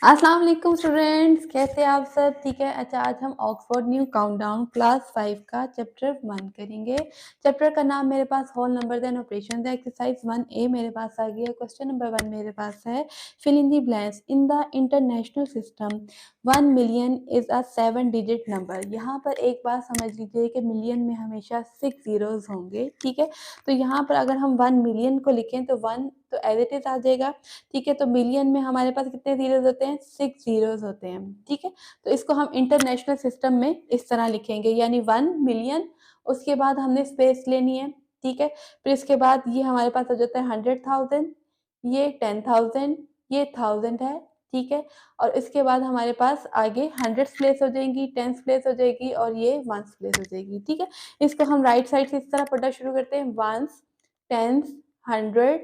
अस्सलाम वालेकुम स्टूडेंट्स, कैसे आप सब? ठीक है। अच्छा, आज हम ऑक्सफोर्ड न्यू काउंटडाउन क्लास 5 का चैप्टर 1 करेंगे। चैप्टर का नाम मेरे पास होल नंबर देन ऑपरेशन है। एक्सरसाइज 1A मेरे पास आ गया। क्वेश्चन नंबर 1 मेरे पास है, fill in the blanks in the international system 1 million is a 7 digit number. यहाँ पर एक बात समझ लीजिए कि मिलियन में हमेशा 6 जीरोज होंगे। ठीक है, तो यहाँ पर अगर हम 1 मिलियन को लिखें तो 1 तो एज इट इज आ जाएगा। ठीक है, तो मिलियन में हमारे पास कितने जीरोज होते हैं? 6 जीरोज होते हैं। ठीक है, तो इसको हम इंटरनेशनल सिस्टम में इस तरह लिखेंगे, यानी 1 मिलियन, उसके बाद हमने स्पेस लेनी है। ठीक है, फिर इसके बाद ये हमारे पास हो जाता है 100,000, ये 10,000, ये 1000 है। ठीक है, और इसके बाद हमारे पास आगे 100 प्लेस हो जाएंगी, 10 प्लेस हो जाएगी और ये 1 प्लेस हो जाएगी। ठीक है, इसको हम राइट साइड से इस तरह पढ़ना शुरू करते हैं, 1s, 10s, 100,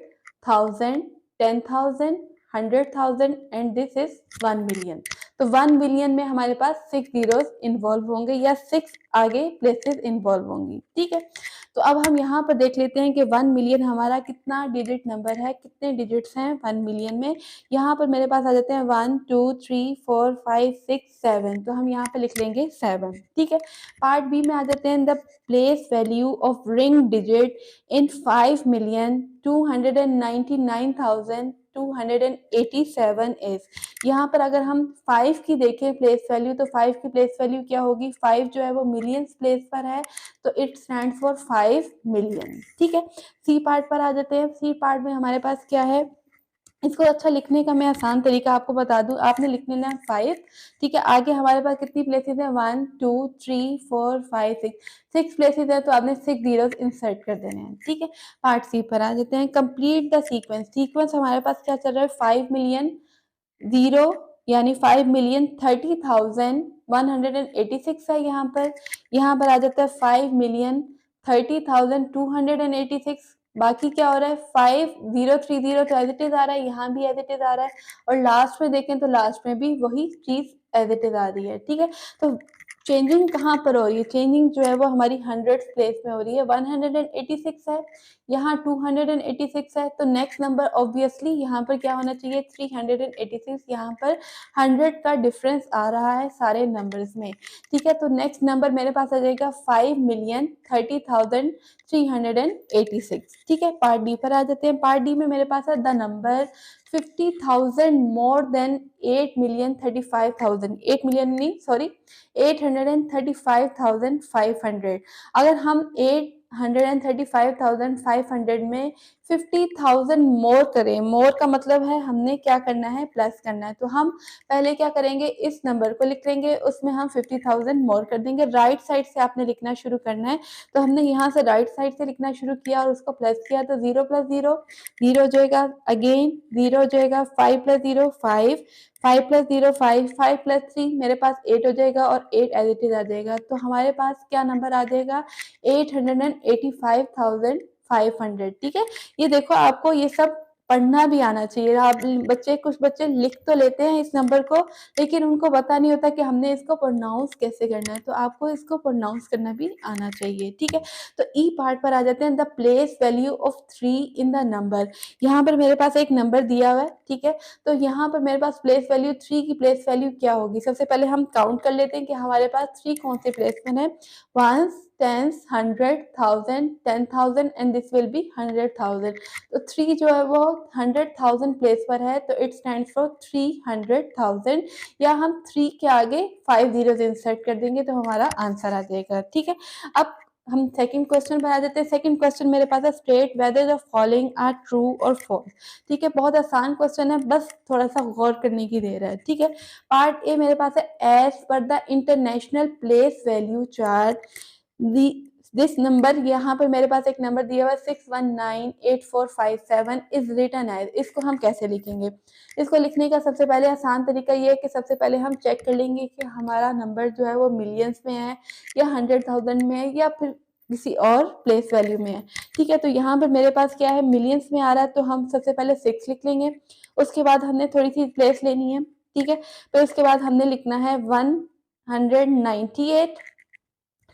1000, 10,000, 100,000 and this is 1 million. तो 1 मिलियन में हमारे पास 6 जीरोस इन्वॉल्व होंगे या 6 आगे प्लेसेस इन्वॉल्व होंगी। ठीक है, तो अब हम यहाँ पर देख लेते हैं कि 1 मिलियन हमारा कितना डिजिट नंबर है, कितने डिजिट्स हैं 1 मिलियन में। यहाँ पर मेरे पास आ जाते हैं 1 2 3 4 5 6 7, तो हम यहाँ पर लिख लेंगे 7। ठीक है, पार्ट बी में आ जाते हैं, the place value of ring digit in 5 million 299,287 is. यहाँ पर अगर हम 5 की देखें प्लेस वैल्यू, तो 5 की प्लेस वैल्यू क्या होगी? 5 जो है वो मिलियंस प्लेस पर है, तो इट स्टैंड्स फॉर 5 मिलियन। ठीक है, सी पार्ट पर आ जाते हैं। सी पार्ट में हमारे पास क्या है, इसको अच्छा लिखने का मैं आसान तरीका आपको बता दूं, आपने लिख लेना है 5। ठीक है, आगे हमारे पास कितनी प्लेसेस है? 1 2 3 4 5 6 प्लेसेस है, तो आपने 6 जीरोस इंसर्ट कर देने हैं। ठीक है, पार्ट सी पर आ जाते हैं, कंप्लीट द सीक्वेंस। सीक्वेंस हमारे पास क्या चल रहा है? 5 मिलियन 0, यानी 5 मिलियन 30,186 है। यहाँ पर आ जाता है 5 मिलियन 30,286। बाकी क्या हो रहा है? 5030, तो एज इट इज आ रहा है, यहाँ भी एज इट इज आ रहा है, और लास्ट में देखें तो लास्ट में भी वही चीज एज इट इज आ रही है। ठीक है, तो चेंजिंग कहाँ पर हो रही है? चेंजिंग जो है वो हमारी 100 प्लेस में हो रही है। 186 है, यहाँ 286 है, तो नेक्स्ट नंबर ऑब्वियसली यहाँ पर क्या होना चाहिए? 386। यहाँ पर 100 का डिफरेंस आ रहा है सारे नंबर्स में। ठीक है, तो नेक्स्ट नंबर मेरे पास आ जाएगा 5,30,386। ठीक है, पार्ट डी पर आ जाते हैं। पार्ट डी में मेरे पास है, the number 50,000 more than 8,35,000, 8 million नहीं, सॉरी, 835,500। अगर हम 835,500 में 50,000 मोर करें, मोर का मतलब है हमने क्या करना है? प्लस करना है। तो हम पहले क्या करेंगे? इस नंबर को लिख लेंगे, उसमें हम 50,000 मोर कर देंगे। राइट साइड से आपने लिखना शुरू करना है, तो हमने यहाँ से राइट साइड से लिखना शुरू किया और उसको प्लस किया, तो 0 प्लस 0 0 हो जाएगा, अगेन 0 हो जाएगा, 5 प्लस 0 5, 5 प्लस 0 5, 5 प्लस 3 मेरे पास 8 हो जाएगा, और 8 एज इट इज आ जाएगा। तो हमारे पास क्या नंबर आ जाएगा? 885,500। ठीक है, ये देखो, आपको ये सब पढ़ना भी आना चाहिए। आप कुछ बच्चे लिख तो लेते हैं इस नंबर को, लेकिन उनको पता नहीं होता कि हमने इसको प्रोनाउंस कैसे करना है, तो आपको इसको प्रोनाउंस करना भी आना चाहिए। ठीक है, तो ई पार्ट पर आ जाते हैं, the place value of 3 in the number. यहाँ पर मेरे पास एक नंबर दिया हुआ है। ठीक है, तो यहाँ पर मेरे पास प्लेस वैल्यू 3 की प्लेस वैल्यू क्या होगी? सबसे पहले हम काउंट कर लेते हैं कि हमारे पास 3 कौन से प्लेस में है। 1s, 10s, 100, 1000, 10,000 and this will be 100,000। तो 3 जो है वो 100,000 प्लेस पर है, तो इट स्टैंड्स फॉर 300,000, या हम 3 के आगे 5 जीरोस इंसर्ट कर देंगे तो हमारा आंसर आ जाएगा। ठीक है, अब हम सेकंड क्वेश्चन पर आ जाते हैं। सेकंड क्वेश्चन मेरे पास है, state whether the following are true और फॉल्स। ठीक है, बहुत आसान क्वेश्चन है, बस थोड़ा सा गौर करने की देर है। ठीक है, पार्ट ए मेरे पास है, as per the international place value chart this number, यहाँ पर मेरे पास एक नंबर दिया हुआ है 6198457 इज रिटन एज। इसको हम कैसे लिखेंगे? इसको लिखने का सबसे पहले आसान तरीका ये है कि सबसे पहले हम चेक कर लेंगे कि हमारा नंबर जो है वो मिलियंस में है, या 100,000 में है, या फिर किसी और प्लेस वैल्यू में है। ठीक है, तो यहाँ पर मेरे पास क्या है? मिलियंस में आ रहा है, तो हम सबसे पहले 6 लिख लेंगे। उसके बाद हमने थोड़ी सी प्लेस लेनी है। ठीक है, तो इसके बाद हमने लिखना है 198।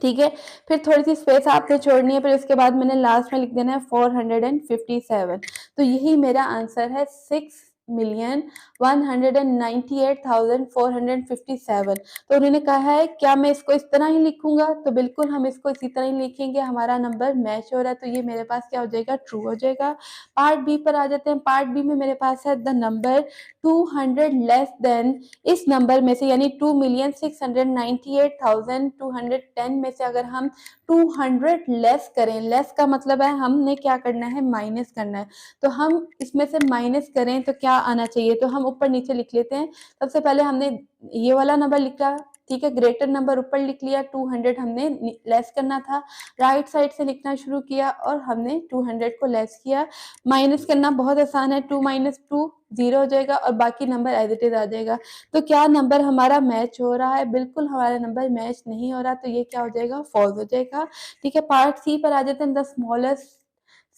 ठीक है, फिर थोड़ी सी स्पेस आपने छोड़नी है, फिर उसके बाद मैंने लास्ट में लिख देना है 457। तो यही मेरा आंसर है, 6 मिलियन 198,457। तो उन्होंने कहा है क्या मैं इसको इस तरह ही लिखूंगा, तो बिल्कुल हम इसको इसी तरह ही लिखेंगे, हमारा नंबर मैच हो रहा है, तो ये मेरे पास क्या हो जाएगा, ट्रू हो जाएगा। पार्ट बी पर आ जाते हैं। पार्ट बी में मेरे पास है द नंबर 200 लेस देन, इस नंबर में से यानी 2,698,210 में से अगर हम 200 लेस करें, लेस का मतलब है हमने क्या करना है, माइनस करना है, तो हम इसमें से माइनस करें तो क्या आना चाहिए, तो हम ऊपर नीचे लिख लेते हैं। सबसे पहले हमने ये वाला नंबर लिखा, ठीक है, ग्रेटर नंबर ऊपर लिख लिया, 200 हमने लेस करना था, राइट साइड से लिखना शुरू किया और हमने 200 को लेस किया। माइनस करना बहुत आसान है, 2 माइनस 2 0 हो जाएगा और बाकी नंबर एज इट इज आ जाएगा। तो क्या नंबर हमारा मैच हो रहा है, बिल्कुल हमारा नंबर मैच नहीं हो रहा, तो ये क्या हो जाएगा, फॉल्स हो जाएगा। ठीक है, पार्ट सी पर आ जाते हैं। The smallest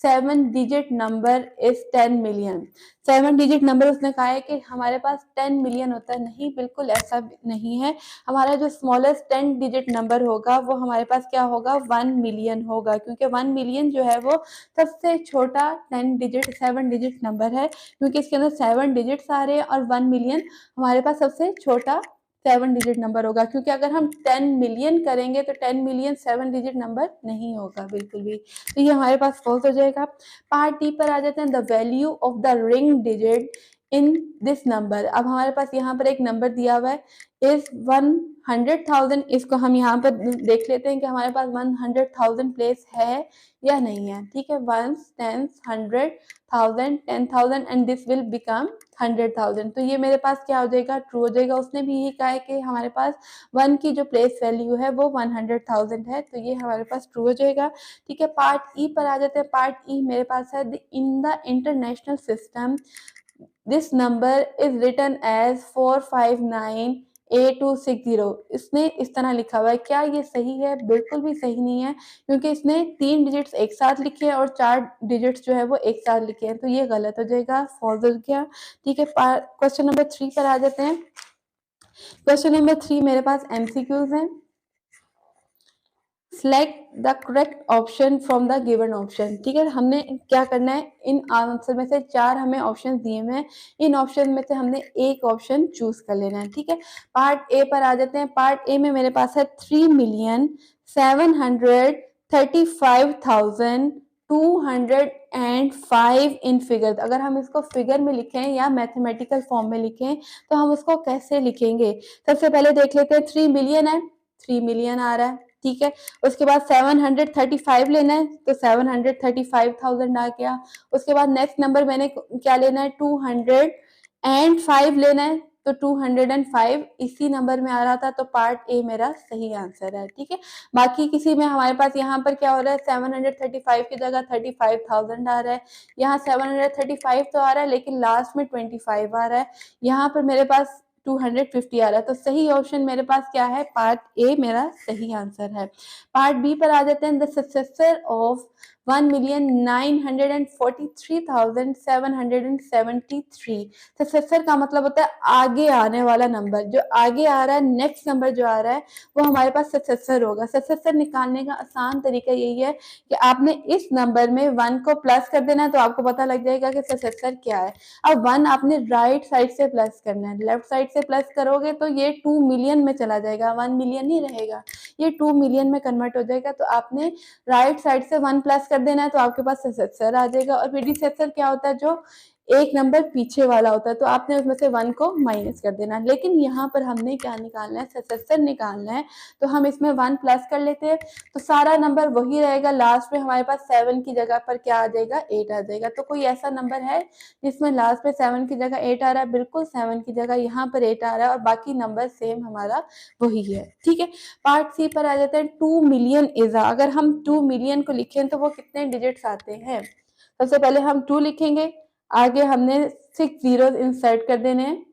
7 digit number is 10 million. 7 digit number उसने कहा है कि हमारे पास 10 मिलियन होता है, नहीं बिल्कुल ऐसा नहीं है। हमारा जो स्मॉलेस्ट 10 डिजिट नंबर होगा वो हमारे पास क्या होगा, 1 मिलियन होगा, क्योंकि 1 मिलियन जो है वो सबसे छोटा 10 डिजिट 7 डिजिट नंबर है, क्योंकि इसके अंदर 7 डिजिट्स आ रहे हैं और 1 मिलियन हमारे पास सबसे छोटा 7 डिजिट नंबर होगा, क्योंकि अगर हम 10 मिलियन करेंगे तो 10 मिलियन 7 डिजिट नंबर नहीं होगा बिल्कुल भी, तो ये हमारे पास फॉल्स हो जाएगा। पार्ट डी पर आ जाते हैं। The value of the ring digit in this number, अब हमारे पास यहाँ पर एक नंबर दिया हुआ है इज 100,000, इसको हम यहाँ पर देख लेते हैं कि हमारे पास 100,000 प्लेस है या नहीं है। ठीक है, 1 10 100,000 10,000 एंड दिस विल बिकम 100,000, तो ये मेरे पास क्या हो जाएगा, ट्रू हो जाएगा। उसने भी यही कहा है कि हमारे पास 1 की जो प्लेस वैल्यू है वो 100,000 है, तो ये हमारे पास ट्रू हो जाएगा। ठीक है, पार्ट ई पर आ जाते हैं। पार्ट ई मेरे पास है in the international system this number is written as 459A260, इसने इस तरह लिखा हुआ है, क्या ये सही है, बिल्कुल भी सही नहीं है, क्योंकि इसने 3 डिजिट्स एक साथ लिखे हैं और 4 डिजिट्स जो है वो एक साथ लिखे हैं, तो ये गलत हो जाएगा, फॉल्स हो गया। ठीक है, क्वेश्चन नंबर 3 पर आ जाते हैं। क्वेश्चन नंबर 3 मेरे पास MCQs हैं। Select the correct option from the given option. ठीक है, हमने क्या करना है, इन आंसर में से 4 हमें ऑप्शन दिए हुए हैं, इन ऑप्शन में से हमने एक ऑप्शन चूज कर लेना है। ठीक है, पार्ट ए पर आ जाते हैं। पार्ट ए में मेरे पास है 3,735,205 इन फिगर। अगर हम इसको फिगर में लिखें या मैथमेटिकल फॉर्म में लिखें तो हम उसको कैसे लिखेंगे, सबसे पहले देख लेते हैं। 3 मिलियन है, 3 मिलियन आ रहा है, ठीक है। उसके बाद 735 लेना है तो 735,000 आ गया। उसके बाद नेक्स्ट नंबर मैंने क्या लेना है, 205 लेना है तो 205 इसी नंबर में आ रहा था, तो पार्ट ए मेरा सही आंसर है। ठीक है, बाकी किसी में हमारे पास यहाँ पर क्या हो रहा है, 735 की जगह 35,000 आ रहा है, यहाँ 735 तो आ रहा है लेकिन लास्ट में 25 आ रहा है, यहाँ पर मेरे पास 250 आ रहा है, तो सही ऑप्शन मेरे पास क्या है, पार्ट ए मेरा सही आंसर है। पार्ट बी पर आ जाते हैं। The successor of 1,943,773। सक्सेसर का मतलब होता है आगे आने वाला नंबर, जो आगे आ रहा है, नेक्स्ट नंबर जो आ रहा है वो हमारे पास सक्सेसर होगा। सक्सेसर निकालने का आसान तरीका यही है कि आपने इस नंबर में 1 को प्लस कर देना है तो आपको पता लग जाएगा कि सक्सेसर क्या है। अब 1 आपने राइट साइड से प्लस करना है, लेफ्ट साइड से प्लस करोगे तो ये 2 मिलियन में चला जाएगा, 1 मिलियन नहीं रहेगा, ये 2 मिलियन में कन्वर्ट हो जाएगा। तो आपने राइट साइड से 1 प्लस कर देना है तो आपके पास सक्सेसर आ जाएगा। और प्रीडिसेसर क्या होता है, जो एक नंबर पीछे वाला होता है, तो आपने उसमें से 1 को माइनस कर देना है। लेकिन यहाँ पर हमने क्या निकालना है, सक्सेसर निकालना है, तो हम इसमें 1 प्लस कर लेते हैं तो सारा नंबर वही रहेगा। लास्ट में हमारे पास 7 की जगह पर क्या आ जाएगा, 8 आ जाएगा। तो कोई ऐसा नंबर है जिसमें लास्ट में 7 की जगह 8 आ रहा है, बिल्कुल 7 की जगह यहाँ पर 8 आ रहा है और बाकी नंबर सेम हमारा वही है। ठीक है, पार्ट सी पर आ जाते हैं। 2 मिलियन इज, अगर हम 2 मिलियन को लिखें तो वो कितने डिजिट्स आते हैं, सबसे पहले हम 2 लिखेंगे, आगे हमने 6 जीरोस इंसर्ट कर देने हैं,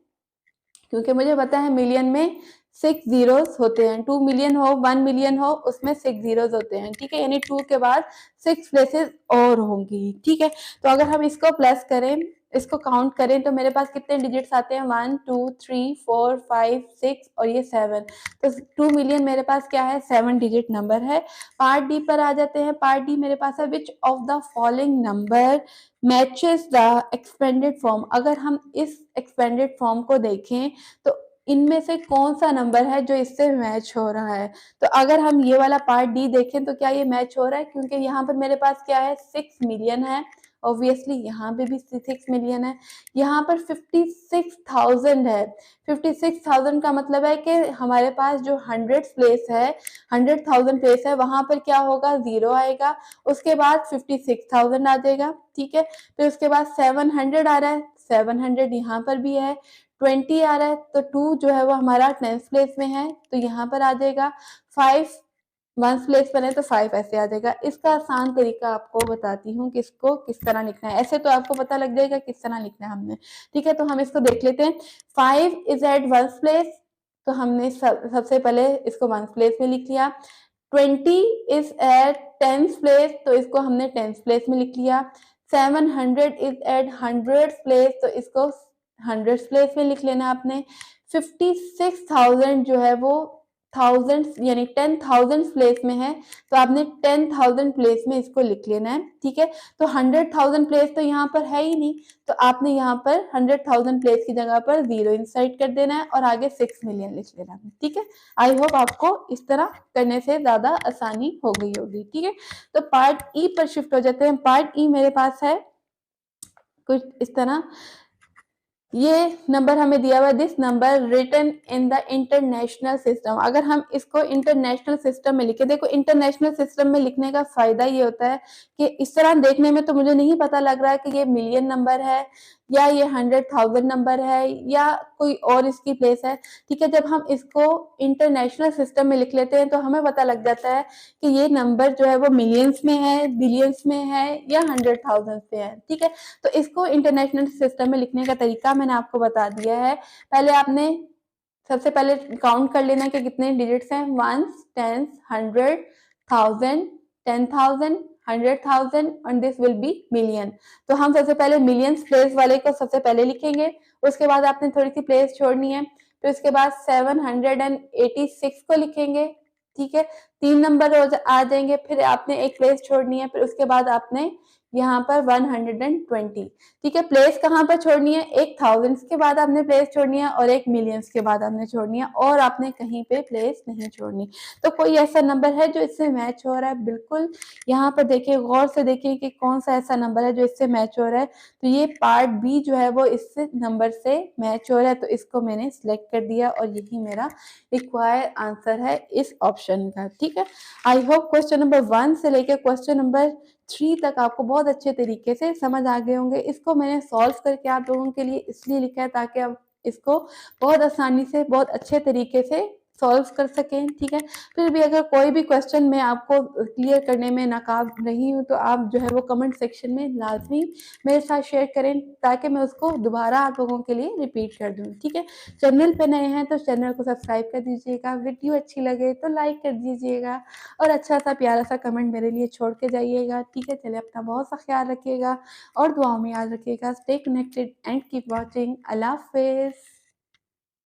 क्योंकि मुझे पता है मिलियन में 6 जीरोस होते हैं। 2 मिलियन हो, 1 मिलियन हो, उसमें 6 जीरोस होते हैं। ठीक है, यानी 2 के बाद 6 प्लेसेस और होंगी। ठीक है, तो अगर हम इसको प्लस करें इसको काउंट करें तो मेरे पास कितने डिजिट्स आते हैं 1 2 3 4 5 6 और ये 7। तो 2 मिलियन मेरे पास क्या है 7 डिजिट नंबर है। पार्ट डी पर आ जाते हैं। पार्ट डी मेरे पास है which of the following number matches the expanded form. अगर हम इस एक्सपेंडेड फॉर्म को देखें तो इनमें से कौन सा नंबर है जो इससे मैच हो रहा है। तो अगर हम ये वाला पार्ट डी देखें तो क्या ये मैच हो रहा है, क्योंकि यहाँ पर मेरे पास क्या है 6 मिलियन है। ऑब्वियसली यहाँ पे भी 6 मिलियन है। यहाँ पर 56,000 है। 56,000 का मतलब है कि हमारे पास जो 100 प्लेस है, 100,000 प्लेस है, वहां पर क्या होगा 0 आएगा। उसके बाद 56,000 आ जाएगा। ठीक है, फिर उसके बाद 700 आ रहा है, 700 यहाँ पर भी है। 20 आ रहा है तो 2 जो है वो हमारा 10th प्लेस में है तो यहाँ पर आ जाएगा। 5 1st प्लेस पर है तो 5 ऐसे आ जाएगा। इसका आसान तरीका आपको बताती हूँ कि इसको किस तरह लिखना है। ऐसे तो आपको पता लग जाएगा किस तरह लिखना है हमने। ठीक है, तो हम इसको देख लेते हैं। 5 इज एट 1st प्लेस तो हमने सबसे पहले इसको 1st प्लेस में लिख लिया। 20 इज एट 10th प्लेस तो इसको हमने 10th प्लेस में लिख लिया। 700 इज एट 100th प्लेस तो इसको 100th प्लेस में लिख लेना आपने। 56,000 जो है वो थाउजेंड यानी 10,000 प्लेस में है तो आपने 10,000 प्लेस में इसको लिख लेना है। ठीक है, तो 100,000 प्लेस तो यहाँ पर है ही नहीं तो आपने यहाँ पर 100,000 प्लेस की जगह पर 0 इंसर्ट कर देना है और आगे 6 मिलियन लिख लेना है। ठीक है, आई होप आपको इस तरह करने से ज्यादा आसानी हो गई होगी। ठीक है, तो पार्ट ई पर शिफ्ट हो जाते हैं। पार्ट ई मेरे पास है कुछ इस तरह। ये नंबर हमें दिया हुआ है, this number written in the international system. अगर हम इसको इंटरनेशनल सिस्टम में लिखे, देखो इंटरनेशनल सिस्टम में लिखने का फायदा ये होता है कि इस तरह देखने में तो मुझे नहीं पता लग रहा है कि ये मिलियन नंबर है या ये 100,000 नंबर है या कोई और इसकी प्लेस है। ठीक है, जब हम इसको इंटरनेशनल सिस्टम में लिख लेते हैं तो हमें पता लग जाता है कि ये नंबर जो है वो मिलियंस में है, बिलियंस में है या 100,000 में है। ठीक है, तो इसको इंटरनेशनल सिस्टम में लिखने का तरीका मैंने आपको बता दिया है। पहले आपने सबसे पहले काउंट कर लेना कि कितने डिजिट्स हैं, 1s 10s 100 1000 10,000 100,000 and this will be million. तो हम सबसे पहले मिलियंस प्लेस वाले को सबसे पहले लिखेंगे, उसके बाद आपने थोड़ी सी प्लेस छोड़नी है, फिर उसके बाद 786 को लिखेंगे। ठीक है, 3 नंबर आ जाएंगे, फिर आपने एक प्लेस छोड़नी है, फिर उसके बाद आपने यहाँ पर 120। ठीक है, प्लेस कहाँ पर छोड़नी है, एक थाउजेंड्स के बाद आपने प्लेस छोड़नी है और एक मिलियंस के बाद आपने छोड़नी है और आपने कहीं पे प्लेस नहीं छोड़नी। तो कोई ऐसा नंबर है जो इससे मैच हो रहा है, बिल्कुल यहाँ पर देखिए, गौर से देखिए कि कौन सा ऐसा नंबर है जो इससे मैच हो रहा है। तो ये पार्ट बी जो है वो इससे नंबर से मैच हो रहा है तो इसको मैंने सिलेक्ट कर दिया और यही मेरा रिक्वायर्ड आंसर है इस ऑप्शन का। ठीक है, आई होप क्वेश्चन नंबर 1 से लेकर क्वेश्चन नंबर 3 तक आपको बहुत अच्छे तरीके से समझ आ गए होंगे। इसको मैंने सॉल्व करके आप लोगों के लिए इसलिए लिखा है ताकि आप इसको बहुत आसानी से बहुत अच्छे तरीके से सॉल्व कर सकें। ठीक है, फिर भी अगर कोई भी क्वेश्चन मैं आपको क्लियर करने में नाकाम रही हूँ तो आप जो है वो कमेंट सेक्शन में लाजमी मेरे साथ शेयर करें ताकि मैं उसको दोबारा आप लोगों के लिए रिपीट कर दूँ। ठीक है, चैनल पे नए हैं तो चैनल को सब्सक्राइब कर दीजिएगा, वीडियो अच्छी लगे तो लाइक कर दीजिएगा और अच्छा सा प्यारा सा कमेंट मेरे लिए छोड़ के जाइएगा। ठीक है, चलिए अपना बहुत सा ख्याल रखिएगा और दुआओं में याद रखिएगा। Stay connected and keep watching. Allah हाफिज़।